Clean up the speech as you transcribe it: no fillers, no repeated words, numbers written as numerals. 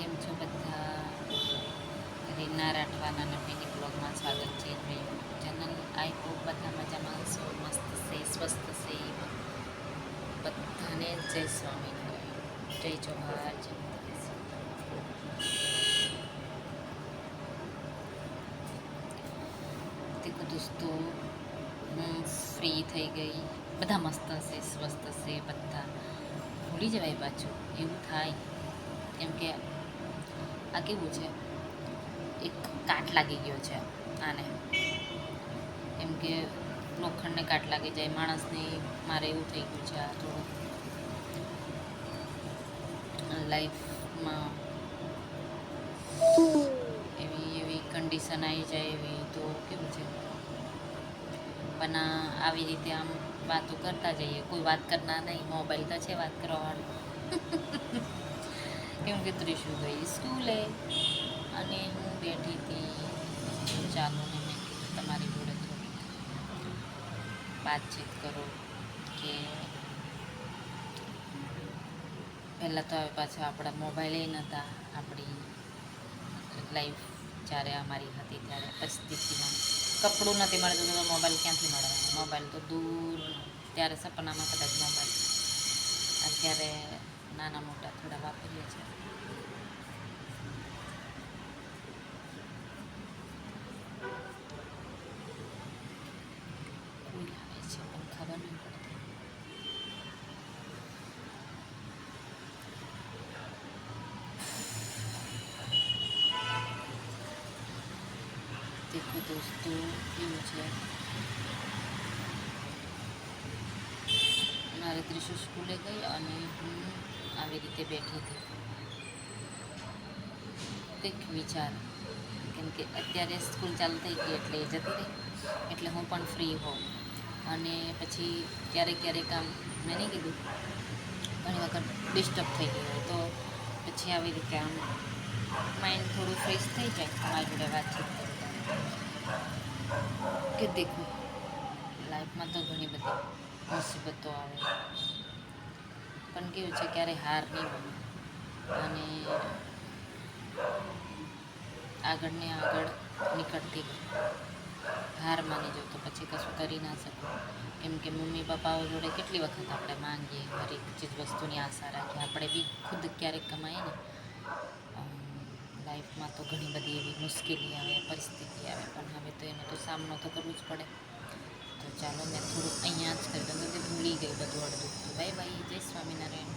કેમ છો બધા? રીના રાઠવાના મિની બ્લોગમાં સ્વાગત છે. ચેનલ આઈ હોપ બધા મજામાં હશો, મસ્ત છે, સ્વસ્થ છે. બધાને જય સ્વામિનારાયણ, જય જોહાર, જય દેખો દોસ્તો, હું ફ્રી થઈ ગઈ. બધા મસ્ત હશે, સ્વસ્થ હશે. બધા ભૂલી જવાય પાછું, એવું થાય. કેમ કે આ કેવું છે, એક કાટ લાગી ગયો છે આને. એમ કે લોખંડને કાટ લાગી જાય માણસને. મારે એવું થઈ ગયું છે આ થોડું લાઈફમાં. એવી એવી કન્ડિશન આવી જાય એવી, તો કેવું છે. પણ આવી રીતે આમ વાતો કરતા જઈએ. કોઈ વાત કરનાર નહીં, મોબાઈલ તો છે વાત કરવાવાળું. કેમ કે ત્રીશું ગઈ સ્કૂલે અને હું બેઠી હતી. ચાલો ને મેં કીધું તમારી જોડે થોડી વાતચીત કરો. કે પહેલાં તો હવે પાછા આપણા મોબાઈલે નહોતા. આપણી લાઈફ જ્યારે અમારી હતી ત્યારે પરિસ્થિતિમાં કપડું નથી મળતું તો મોબાઈલ ક્યાંથી મળવાનું? મોબાઈલ તો દૂર. ત્યારે સપનામાં કદાચ મોબાઈલ. અત્યારે નાના મોટા થોડા વાપરીએ છીએ. કોઈ આવે છે પણ ખબર નહીં પડતી. દેખો દોસ્તો, કેવું છે, મારે ત્રીસુ સ્કૂલે ગઈ અને હું આવી રીતે બેઠી હતી. કંઈક વિચાર, કેમ કે અત્યારે સ્કૂલ ચાલુ થઈ ગઈ એટલે એ જતી રહી, એટલે હું પણ ફ્રી હોઉં. અને પછી ક્યારેક ક્યારેક આમ મેં નહીં કીધું, ઘણી વખત ડિસ્ટર્બ થઈ ગયું હોય તો પછી આવી રીતે આમ માઇન્ડ થોડું ફ્રેશ થઈ જાય. તમારી જોડે વાતચીત કરું કે દેખો, લાઈફમાં તો ઘણી બધી મુસીબતો આવે, પણ કેવું છે, ક્યારેય હાર નહીં માનો અને આગળ ને આગળ નીકળતી ગઈ. હાર માની જાઉં તો પછી કશું કરી ના શકું. કેમ કે મમ્મી પપ્પાઓ જોડે કેટલી વખત આપણે માંગીએ, હરેક ચીજ વસ્તુની આશા રાખીએ. આપણે બી ખુદ ક્યારેક કમાઈએ ને. લાઈફમાં તો ઘણી બધી એવી મુશ્કેલી આવે, પરિસ્થિતિ આવે, પણ હવે તો એનો તો સામનો તો કરવો જ પડે. તો ચાલો, મેં થોડુંક અહીંયા જ કરી દઉં, કે ભૂલી ગઈ બધું અડધું. તો બાય બાય, જય સ્વામિનારાયણ.